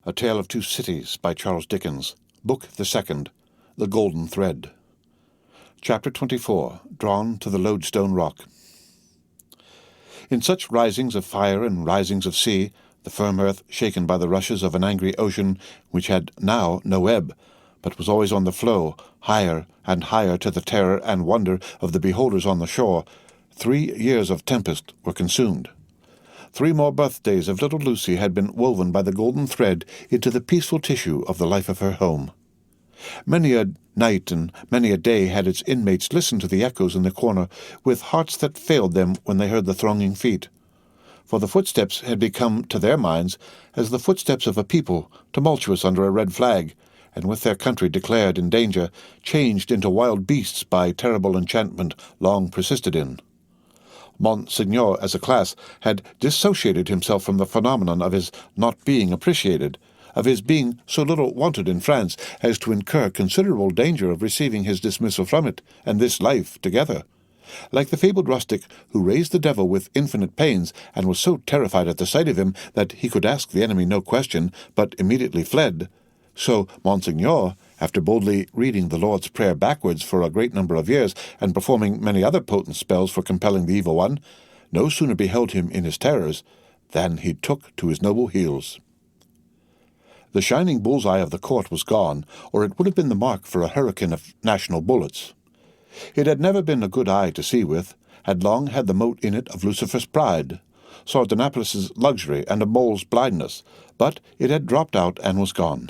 A Tale of Two Cities by Charles Dickens, Book the Second, The Golden Thread. Chapter 24, Drawn to the Loadstone Rock. In such risings of fire and risings of sea, the firm earth shaken by the rushes of an angry ocean which had now no ebb, but was always on the flow, higher and higher to the terror and wonder of the beholders on the shore, 3 years of tempest were consumed. 3 more birthdays of little Lucie had been woven by the golden thread into the peaceful tissue of the life of her home. Many a night and many a day had its inmates listened to the echoes in the corner with hearts that failed them when they heard the thronging feet. For the footsteps had become to their minds as the footsteps of a people tumultuous under a red flag, and with their country declared in danger, changed into wild beasts by terrible enchantment long persisted in. Monseigneur, as a class, had dissociated himself from the phenomenon of his not being appreciated, of his being so little wanted in France as to incur considerable danger of receiving his dismissal from it, and this life together. Like the fabled rustic who raised the devil with infinite pains, and was so terrified at the sight of him that he could ask the enemy no question, but immediately fled, so Monseigneur, after boldly reading the Lord's Prayer backwards for a great number of years, and performing many other potent spells for compelling the evil one, no sooner beheld him in his terrors than he took to his noble heels. The shining bull's-eye of the court was gone, or it would have been the mark for a hurricane of national bullets. It had never been a good eye to see with, had long had the mote in it of Lucifer's pride, Sardanapalus' luxury, and a mole's blindness, but it had dropped out and was gone.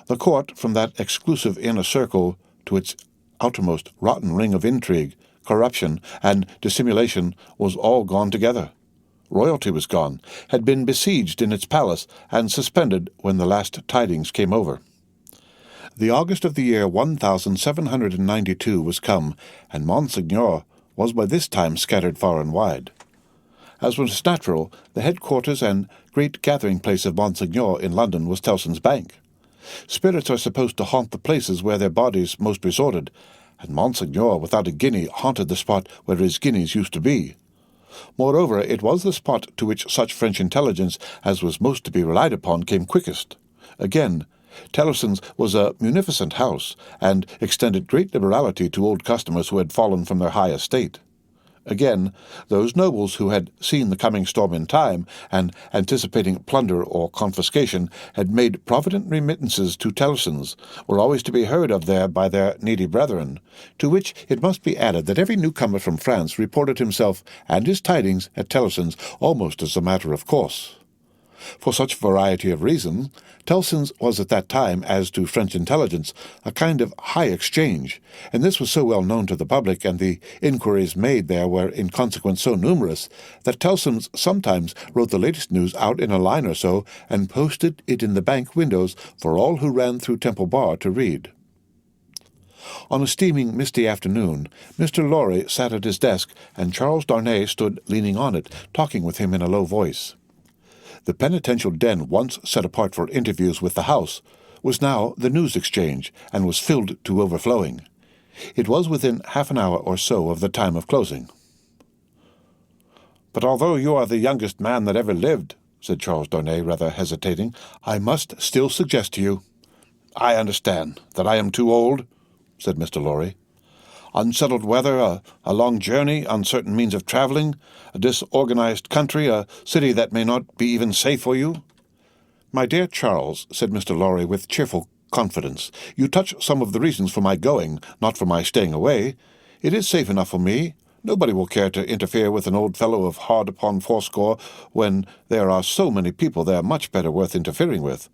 The court, from that exclusive inner circle to its outermost rotten ring of intrigue, corruption, and dissimulation, was all gone together. Royalty was gone, had been besieged in its palace, and suspended when the last tidings came over. The August of the year 1792 was come, and Monseigneur was by this time scattered far and wide. As was natural, the headquarters and great gathering-place of Monseigneur in London was Tellson's Bank. Spirits are supposed to haunt the places where their bodies most resorted, and Monseigneur without a guinea haunted the spot where his guineas used to be. Moreover, it was the spot to which such French intelligence as was most to be relied upon came quickest. Again, Tellson's was a munificent house, and extended great liberality to old customers who had fallen from their high estate. Again, those nobles who had seen the coming storm in time, and, anticipating plunder or confiscation, had made provident remittances to Tellson's, were always to be heard of there by their needy brethren, to which it must be added that every newcomer from France reported himself and his tidings at Tellson's almost as a matter of course. For such variety of reasons, Tellson's was at that time, as to French intelligence, a kind of high exchange, and this was so well known to the public, and the inquiries made there were in consequence so numerous, that Tellson's sometimes wrote the latest news out in a line or so, and posted it in the bank windows for all who ran through Temple Bar to read. On a steaming, misty afternoon, Mr. Lorry sat at his desk, and Charles Darnay stood leaning on it, talking with him in a low voice. The penitential den, once set apart for interviews with the House, was now the news exchange, and was filled to overflowing. It was within half an hour or so of the time of closing. "But although you are the youngest man that ever lived," said Charles Darnay, rather hesitating, "I must still suggest to you—" "I understand that I am too old," said Mr. Lorry. "Unsettled weather, a long journey, uncertain means of travelling, a disorganized country, a city that may not be even safe for you." "My dear Charles," said Mr. Lorry with cheerful confidence, "you touch some of the reasons for my going, not for my staying away. It is safe enough for me. Nobody will care to interfere with an old fellow of hard upon fourscore when there are so many people there much better worth interfering with.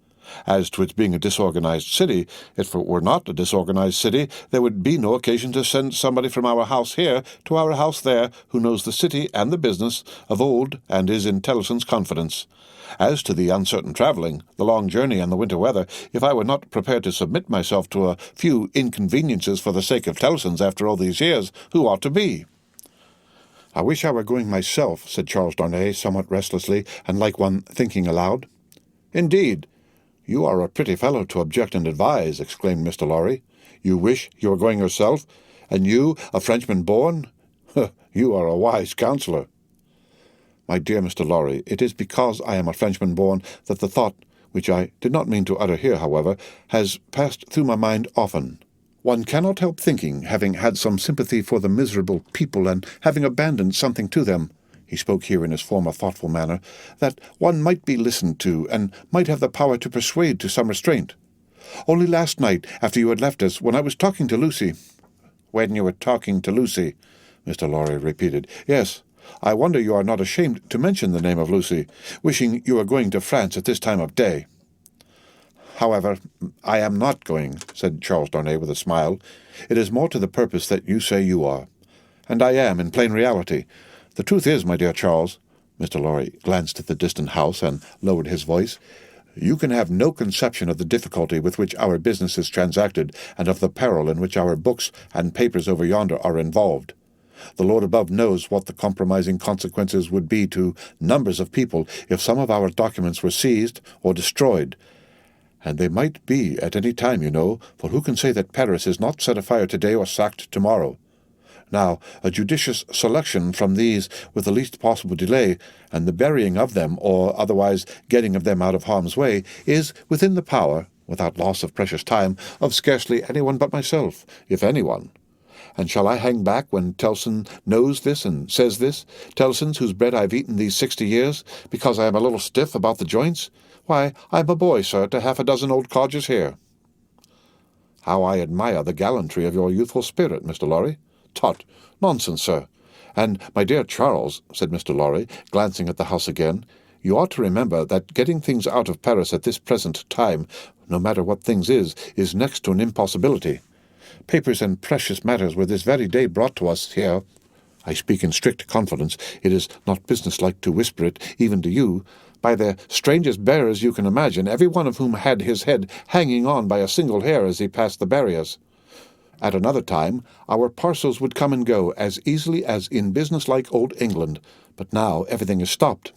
As to its being a disorganized city, if it were not a disorganized city, there would be no occasion to send somebody from our house here to our house there who knows the city and the business of old and is in Tellson's confidence. As to the uncertain travelling, the long journey, and the winter weather, if I were not prepared to submit myself to a few inconveniences for the sake of Tellson's after all these years, who ought to be?" "I wish I were going myself," said Charles Darnay, somewhat restlessly, and like one thinking aloud. "Indeed, you are a pretty fellow to object and advise," exclaimed Mr. Lorry. "You wish you were going yourself, and you, a Frenchman born? You are a wise counsellor." "My dear Mr. Lorry, it is because I am a Frenchman born that the thought which I did not mean to utter here, however, has passed through my mind often. One cannot help thinking, having had some sympathy for the miserable people and having abandoned something to them, he spoke here in his former thoughtful manner, that one might be listened to and might have the power to persuade to some restraint. Only last night, after you had left us, when I was talking to Lucie—" "When you were talking to Lucie," Mr. Lorry repeated. "Yes. I wonder you are not ashamed to mention the name of Lucie, wishing you were going to France at this time of day." "However, I am not going," said Charles Darnay with a smile. "It is more to the purpose that you say you are. And I am, in plain reality. The truth is, my dear Charles," Mr. Lorry glanced at the distant house and lowered his voice, "you can have no conception of the difficulty with which our business is transacted, and of the peril in which our books and papers over yonder are involved. The Lord above knows what the compromising consequences would be to numbers of people if some of our documents were seized or destroyed. And they might be at any time, you know, for who can say that Paris is not set afire today or sacked tomorrow? Now, a judicious selection from these with the least possible delay, and the burying of them, or otherwise getting of them out of harm's way, is within the power, without loss of precious time, of scarcely anyone but myself, if anyone. And shall I hang back when Tellson knows this and says this, Tellson's whose bread I've eaten these 60 years, because I am a little stiff about the joints? Why, I'm a boy, sir, to half a dozen old codgers here." "How I admire the gallantry of your youthful spirit, Mr. Lorry. Tut, nonsense, sir. And, my dear Charles," said Mr. Lorry, glancing at the house again, "you ought to remember that getting things out of Paris at this present time, no matter what things is next to an impossibility. Papers and precious matters were this very day brought to us here. I speak in strict confidence. It is not businesslike to whisper it, even to you, by the strangest bearers you can imagine, every one of whom had his head hanging on by a single hair as he passed the barriers. At another time, our parcels would come and go as easily as in business-like old England, but now everything is stopped."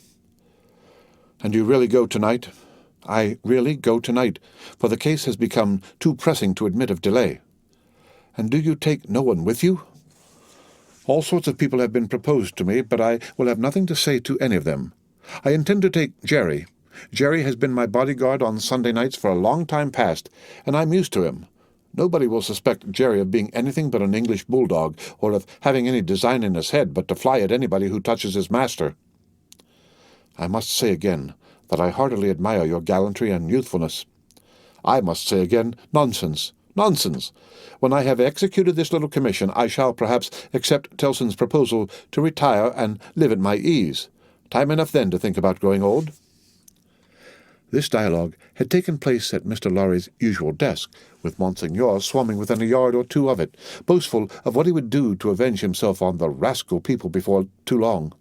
"And you really go tonight?" "I really go tonight, for the case has become too pressing to admit of delay." "And do you take no one with you?" "All sorts of people have been proposed to me, but I will have nothing to say to any of them. I intend to take Jerry. Jerry has been my bodyguard on Sunday nights for a long time past, and I'm used to him. Nobody will suspect Jerry of being anything but an English bulldog, or of having any design in his head but to fly at anybody who touches his master." "I must say again that I heartily admire your gallantry and youthfulness." "I must say again, nonsense. Nonsense! When I have executed this little commission, I shall perhaps accept Tellson's proposal to retire and live at my ease. Time enough then to think about growing old." This dialogue had taken place at Mr. Lorry's usual desk, with Monseigneur swarming within a yard or two of it, boastful of what he would do to avenge himself on the rascal people before too long.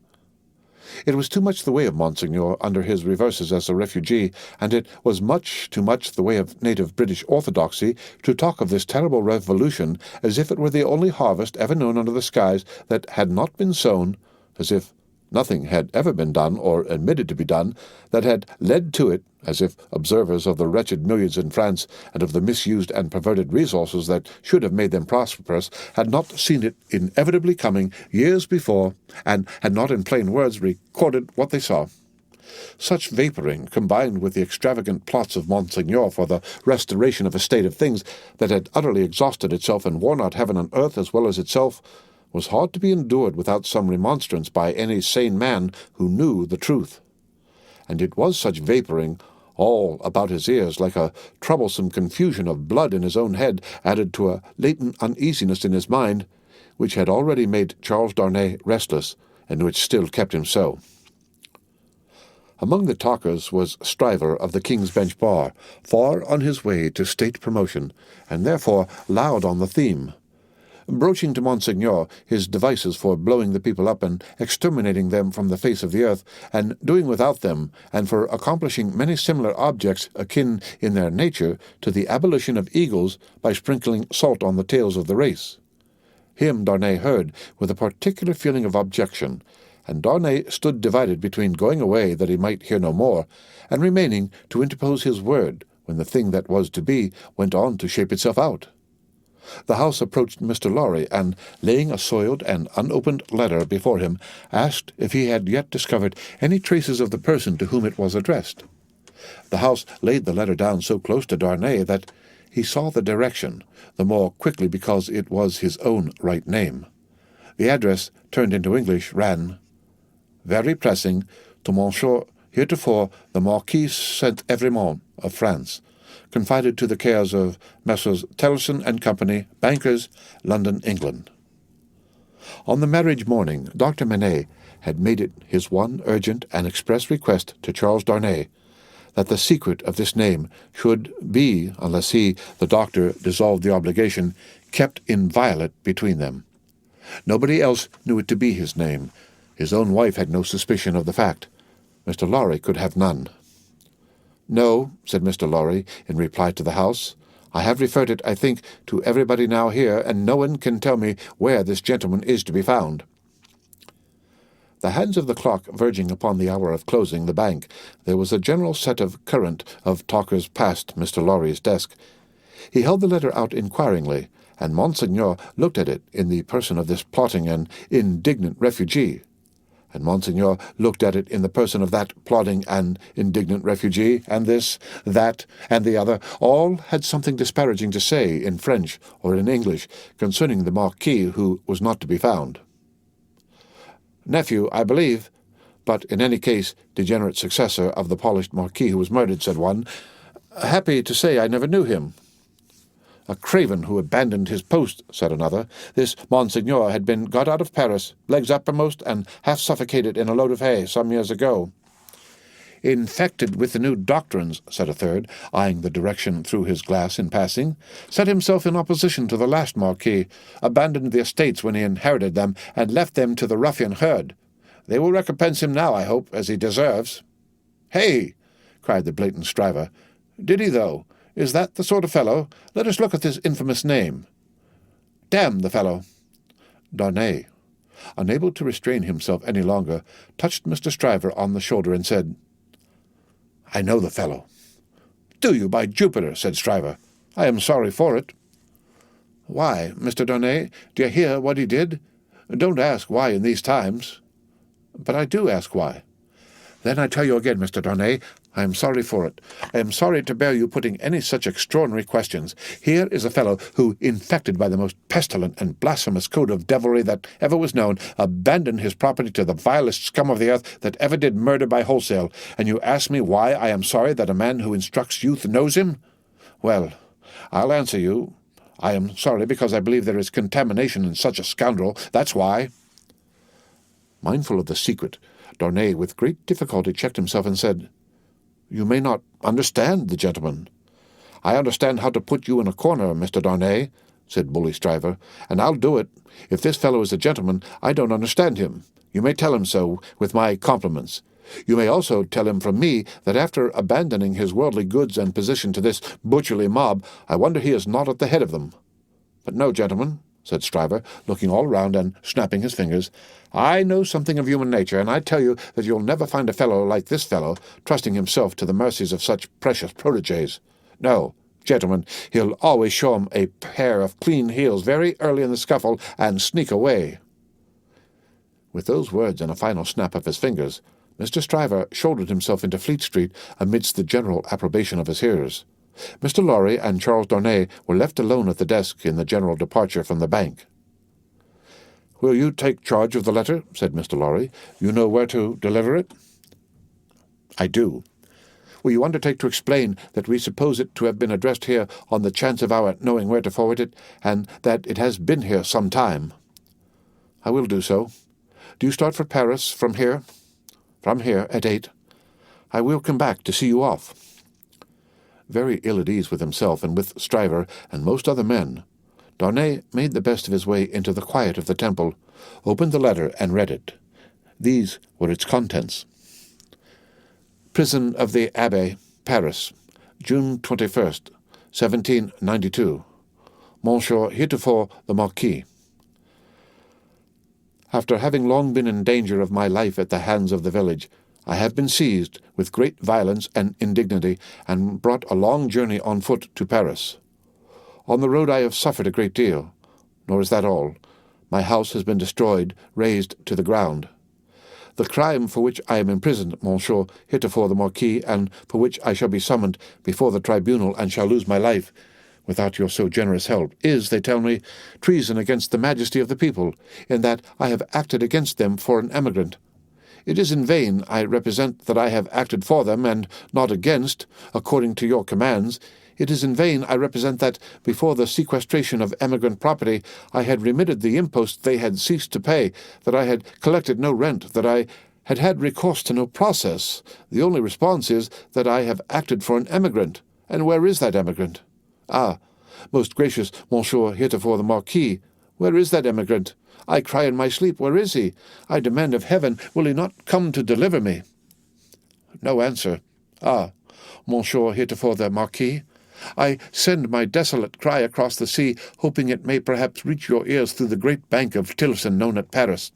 It was too much the way of Monseigneur under his reverses as a refugee, and it was much too much the way of native British orthodoxy to talk of this terrible revolution as if it were the only harvest ever known under the skies that had not been sown, as if nothing had ever been done, or admitted to be done, that had led to it, as if observers of the wretched millions in France and of the misused and perverted resources that should have made them prosperous had not seen it inevitably coming years before, and had not in plain words recorded what they saw. Such vapouring, combined with the extravagant plots of Monseigneur for the restoration of a state of things that had utterly exhausted itself and worn out heaven and earth as well as itself, was hard to be endured without some remonstrance by any sane man who knew the truth. And it was such vapouring, all about his ears, like a troublesome confusion of blood in his own head, added to a latent uneasiness in his mind, which had already made Charles Darnay restless, and which still kept him so. Among the talkers was Stryver of the King's Bench Bar, far on his way to state promotion, and therefore loud on the theme. Broaching to Monseigneur his devices for blowing the people up and exterminating them from the face of the earth, and doing without them, and for accomplishing many similar objects akin in their nature to the abolition of eagles by sprinkling salt on the tails of the race. Him Darnay heard with a particular feeling of objection, and Darnay stood divided between going away that he might hear no more, and remaining to interpose his word when the thing that was to be went on to shape itself out. The house approached Mr. Lorry, and, laying a soiled and unopened letter before him, asked if he had yet discovered any traces of the person to whom it was addressed. The house laid the letter down so close to Darnay that he saw the direction, the more quickly because it was his own right name. The address, turned into English, ran, "Very pressing, to Monsieur heretofore the Marquis Saint-Evremont of France, confided to the cares of Messrs. Tellson and Company, bankers, London, England." On the marriage morning, Dr. Manette had made it his one urgent and express request to Charles Darnay that the secret of this name should be, unless he, the doctor, dissolved the obligation, kept inviolate between them. Nobody else knew it to be his name. His own wife had no suspicion of the fact. Mr. Lorry could have none. "No," said Mr. Lorry, in reply to the house. "I have referred it, I think, to everybody now here, and no one can tell me where this gentleman is to be found." The hands of the clock verging upon the hour of closing the bank, there was a general set of current of talkers past Mr. Lorry's desk. He held the letter out inquiringly, and Monseigneur looked at it in the person of this plotting and indignant refugee, and Monseigneur looked at it in the person of that plotting and indignant refugee, and this, that, and the other, all had something disparaging to say in French or in English concerning the Marquis who was not to be found. "Nephew, I believe, but in any case degenerate successor of the polished Marquis who was murdered," said one. "Happy to say I never knew him." "A craven who abandoned his post," said another. "This Monseigneur had been got out of Paris, legs uppermost, and half suffocated in a load of hay some years ago." "Infected with the new doctrines," said a third, eyeing the direction through his glass in passing. "Set himself in opposition to the last Marquis, abandoned the estates when he inherited them, and left them to the ruffian herd. They will recompense him now, I hope, as he deserves." "Hey!" cried the blatant Stryver. "Did he, though? Is that the sort of fellow? Let us look at this infamous name." "Damn the fellow!" Darnay, unable to restrain himself any longer, touched Mr. Stryver on the shoulder and said, "I know the fellow." "Do you, by Jupiter?" said Stryver. "I am sorry for it." "Why, Mr. Darnay, do you hear what he did? Don't ask why in these times." "But I do ask why." "Then I tell you again, Mr. Darnay, I am sorry for it. I am sorry to bear you putting any such extraordinary questions. Here is a fellow who, infected by the most pestilent and blasphemous code of devilry that ever was known, abandoned his property to the vilest scum of the earth that ever did murder by wholesale, and you ask me why I am sorry that a man who instructs youth knows him? Well, I'll answer you. I am sorry because I believe there is contamination in such a scoundrel. That's why." Mindful of the secret, Darnay with great difficulty checked himself and said, "You may not understand the gentleman." "I understand how to put you in a corner, Mr. Darnay," said Bully Stryver, "and I'll do it. If this fellow is a gentleman, I don't understand him. You may tell him so, with my compliments. You may also tell him from me that after abandoning his worldly goods and position to this butcherly mob, I wonder he is not at the head of them. But no, gentlemen," said Stryver, looking all round and snapping his fingers, "I know something of human nature, and I tell you that you'll never find a fellow like this fellow, trusting himself to the mercies of such precious protégés. No, gentlemen, he'll always show 'em a pair of clean heels very early in the scuffle and sneak away." With those words and a final snap of his fingers, Mr. Stryver shouldered himself into Fleet Street amidst the general approbation of his hearers. Mr. Lorry and Charles Darnay were left alone at the desk in the general departure from the bank. "Will you take charge of the letter?" said Mr. Lorry. "You know where to deliver it?" "I do." "Will you undertake to explain that we suppose it to have been addressed here on the chance of our knowing where to forward it, and that it has been here some time?" "I will do so. Do you start for Paris from here?" "From here, at 8. I will come back to see you off." Very ill at ease with himself and with Stryver and most other men, Darnay made the best of his way into the quiet of the temple, opened the letter, and read it. These were its contents. "Prison of the Abbaye, Paris, June 21st, 1792. Monsieur heretofore the Marquis. After having long been in danger of my life at the hands of the village, I have been seized with great violence and indignity, and brought a long journey on foot to Paris. On the road I have suffered a great deal, nor is that all. My house has been destroyed, razed to the ground. The crime for which I am imprisoned, Monsieur, heretofore the Marquis, and for which I shall be summoned before the tribunal and shall lose my life, without your so generous help, is, they tell me, treason against the majesty of the people, in that I have acted against them for an emigrant. It is in vain I represent that I have acted for them, and not against, according to your commands. It is in vain I represent that, before the sequestration of emigrant property, I had remitted the impost they had ceased to pay, that I had collected no rent, that I had had recourse to no process. The only response is that I have acted for an emigrant. And where is that emigrant? Ah, most gracious Monsieur heretofore the Marquis, where is that emigrant? I cry in my sleep, where is he? I demand of heaven, will he not come to deliver me? No answer. Ah, Monsieur heretofore the Marquis, I send my desolate cry across the sea, hoping it may perhaps reach your ears through the great bank of Tilson known at Paris.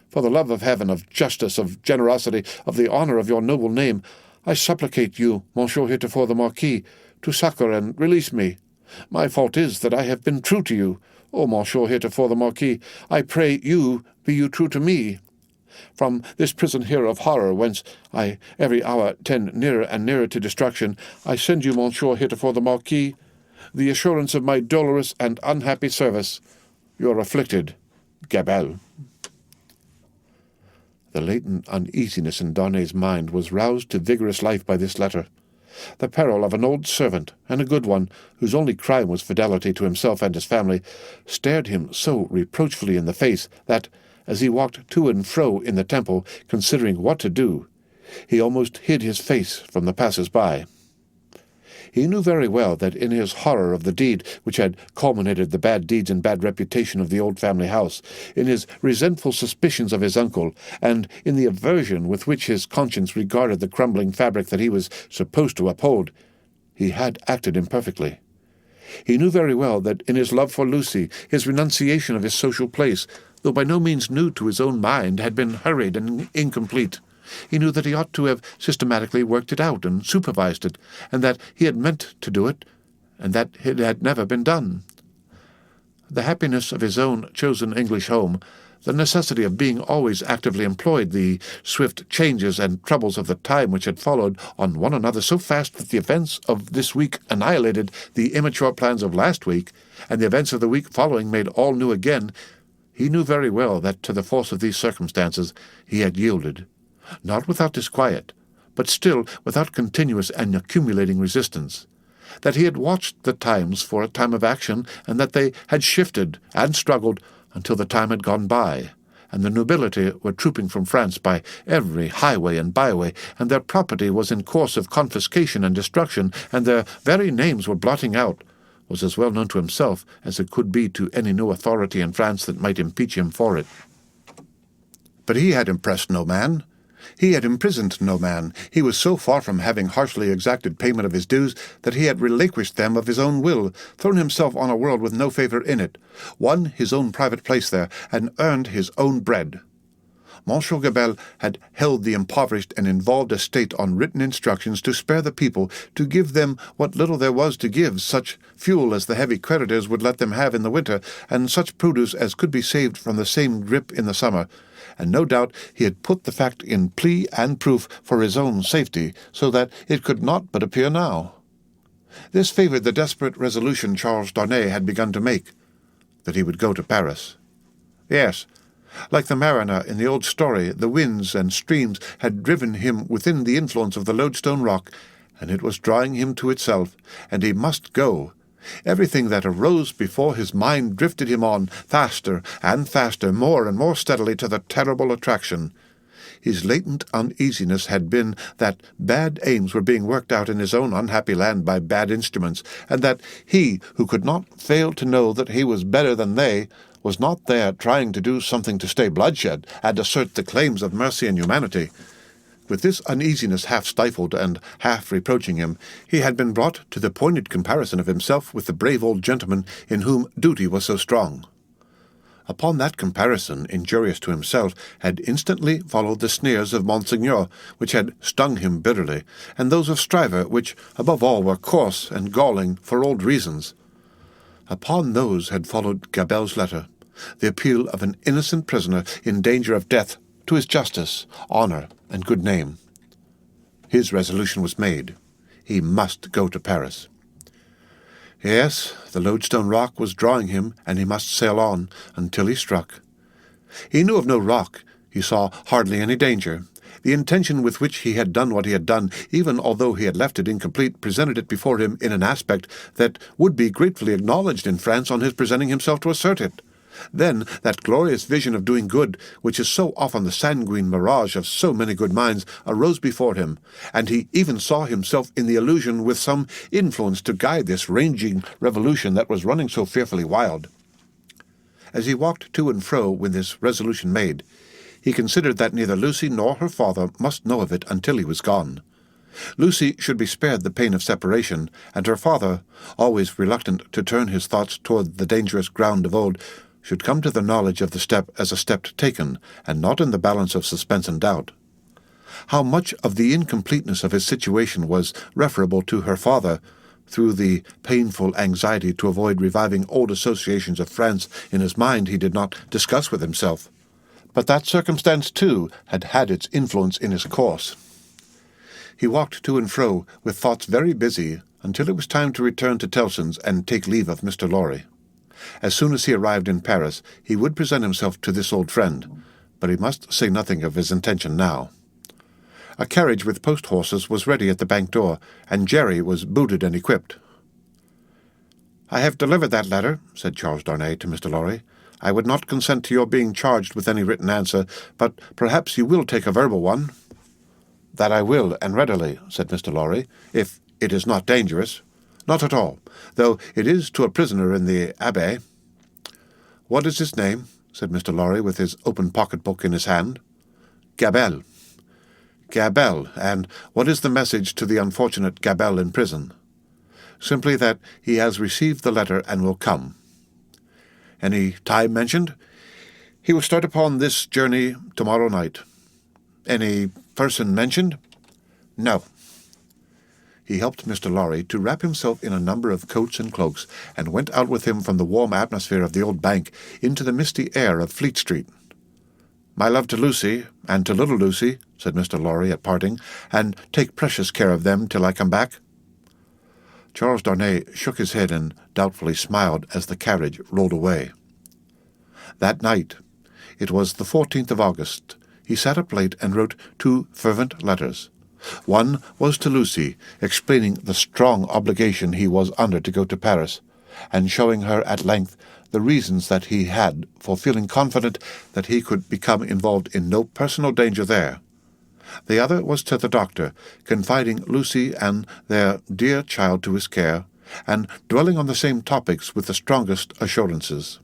For the love of heaven, of justice, of generosity, of the honour of your noble name, I supplicate you, Monsieur heretofore the Marquis, to succour and release me. My fault is that I have been true to you. O Monsieur heretofore the Marquis, I pray you, be you true to me. From this prison here of horror, whence I every hour tend nearer and nearer to destruction, I send you, Monsieur heretofore the Marquis, the assurance of my dolorous and unhappy service. Your afflicted Gabelle. The latent uneasiness in Darnay's mind was roused to vigorous life by this letter. The peril of an old servant, and a good one, whose only crime was fidelity to himself and his family, stared him so reproachfully in the face that, as he walked to and fro in the temple, considering what to do, he almost hid his face from the passers-by. He knew very well that in his horror of the deed which had culminated the bad deeds and bad reputation of the old family house, in his resentful suspicions of his uncle, and in the aversion with which his conscience regarded the crumbling fabric that he was supposed to uphold, he had acted imperfectly. He knew very well that in his love for Lucie, his renunciation of his social place, though by no means new to his own mind, had been hurried and incomplete. He knew that he ought to have systematically worked it out and supervised it, and that he had meant to do it, and that it had never been done. The happiness of his own chosen English home, the necessity of being always actively employed, the swift changes and troubles of the time which had followed on one another so fast that the events of this week annihilated the immature plans of last week, and the events of the week following made all new again, he knew very well that to the force of these circumstances he had yielded. Not without disquiet, but still without continuous and accumulating resistance, that he had watched the times for a time of action, and that they had shifted and struggled until the time had gone by, and the nobility were trooping from France by every highway and byway, and their property was in course of confiscation and destruction, and their very names were blotting out, was as well known to himself as it could be to any new authority in France that might impeach him for it. But he had impressed no man. He had imprisoned no man. He was so far from having harshly exacted payment of his dues that he had relinquished them of his own will, thrown himself on a world with no favour in it, won his own private place there, and earned his own bread. Monsieur Gabelle had held the impoverished and involved estate on written instructions to spare the people, to give them what little there was to give, such fuel as the heavy creditors would let them have in the winter, and such produce as could be saved from the same grip in the summer, and no doubt he had put the fact in plea and proof for his own safety, so that it could not but appear now. This favoured the desperate resolution Charles Darnay had begun to make, that he would go to Paris. Yes, like the mariner in the old story, the winds and streams had driven him within the influence of the Loadstone rock, and it was drawing him to itself, and he must go. Everything that arose before his mind drifted him on, faster and faster, more and more steadily, to the terrible attraction. His latent uneasiness had been that bad aims were being worked out in his own unhappy land by bad instruments, and that he, who could not fail to know that he was better than they, was not there trying to do something to stay bloodshed and assert the claims of mercy and humanity. With this uneasiness half stifled and half reproaching him, he had been brought to the pointed comparison of himself with the brave old gentleman in whom duty was so strong. Upon that comparison, injurious to himself, had instantly followed the sneers of Monseigneur, which had stung him bitterly, and those of Stryver, which, above all, were coarse and galling for old reasons. Upon those had followed Gabelle's letter, the appeal of an innocent prisoner in danger of death to his justice, honour, and good name. His resolution was made. He must go to Paris. Yes, the Loadstone rock was drawing him, and he must sail on until he struck. He knew of no rock. He saw hardly any danger. The intention with which he had done what he had done, even although he had left it incomplete, presented it before him in an aspect that would be gratefully acknowledged in France on his presenting himself to assert it. Then that glorious vision of doing good, which is so often the sanguine mirage of so many good minds, arose before him, and he even saw himself in the illusion with some influence to guide this raging revolution that was running so fearfully wild. As he walked to and fro with this resolution made, he considered that neither Lucie nor her father must know of it until he was gone. Lucie should be spared the pain of separation, and her father, always reluctant to turn his thoughts toward the dangerous ground of old, should come to the knowledge of the step as a step taken, and not in the balance of suspense and doubt. How much of the incompleteness of his situation was referable to her father, through the painful anxiety to avoid reviving old associations of France in his mind, he did not discuss with himself. But that circumstance, too, had had its influence in his course. He walked to and fro, with thoughts very busy, until it was time to return to Tellson's and take leave of Mr. Lorry. As soon as he arrived in Paris, he would present himself to this old friend, but he must say nothing of his intention now. A carriage with post-horses was ready at the bank door, and Jerry was booted and equipped. "I have delivered that letter," said Charles Darnay to Mr. Lorry. "I would not consent to your being charged with any written answer, but perhaps you will take a verbal one." "That I will, and readily," said Mr. Lorry, "if it is not dangerous." "Not at all, though it is to a prisoner in the Abbaye." "What is his name?" said Mr. Lorry, with his open pocket-book in his hand. "Gabelle." "Gabelle, and what is the message to the unfortunate Gabelle in prison?" "Simply that he has received the letter and will come." "Any time mentioned?" "He will start upon this journey tomorrow night." "Any person mentioned?" "No." He helped Mr. Lorry to wrap himself in a number of coats and cloaks, and went out with him from the warm atmosphere of the old bank into the misty air of Fleet Street. "My love to Lucie, and to little Lucie," said Mr. Lorry at parting, "and take precious care of them till I come back." Charles Darnay shook his head and doubtfully smiled as the carriage rolled away. That night, it was the 14th of August, he sat up late and wrote 2 fervent letters. One was to Lucie, explaining the strong obligation he was under to go to Paris, and showing her at length the reasons that he had for feeling confident that he could become involved in no personal danger there. The other was to the doctor, confiding Lucie and their dear child to his care, and dwelling on the same topics with the strongest assurances.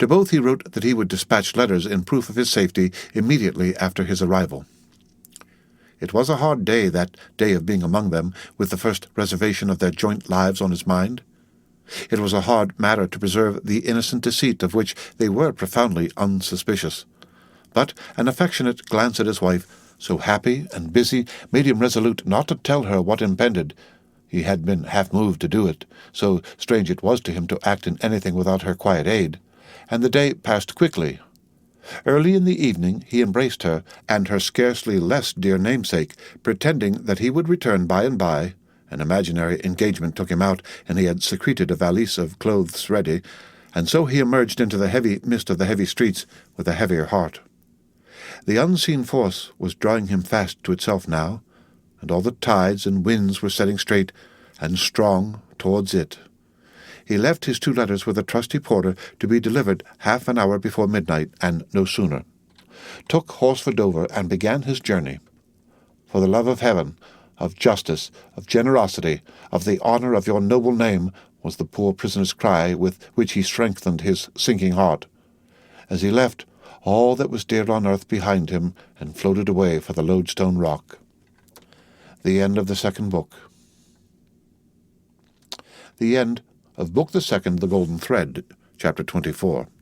To both he wrote that he would dispatch letters in proof of his safety immediately after his arrival. It was a hard day, that day of being among them, with the first reservation of their joint lives on his mind. It was a hard matter to preserve the innocent deceit of which they were profoundly unsuspicious. But an affectionate glance at his wife, so happy and busy, made him resolute not to tell her what impended. He had been half moved to do it, so strange it was to him to act in anything without her quiet aid, and the day passed quickly. Early in the evening he embraced her, and her scarcely less dear namesake, pretending that he would return by and by. An imaginary engagement took him out, and he had secreted a valise of clothes ready, and so he emerged into the heavy mist of the heavy streets with a heavier heart. The unseen force was drawing him fast to itself now, and all the tides and winds were setting straight and strong towards it. He left his 2 letters with a trusty porter to be delivered half an hour before midnight, and no sooner. Took horse for Dover, and began his journey. For the love of heaven, of justice, of generosity, of the honour of your noble name, was the poor prisoner's cry with which he strengthened his sinking heart. As he left all that was dear on earth behind him, and floated away for the Loadstone rock. The end of the 2nd book. The end of Book the 2nd, The Golden Thread, Chapter 24.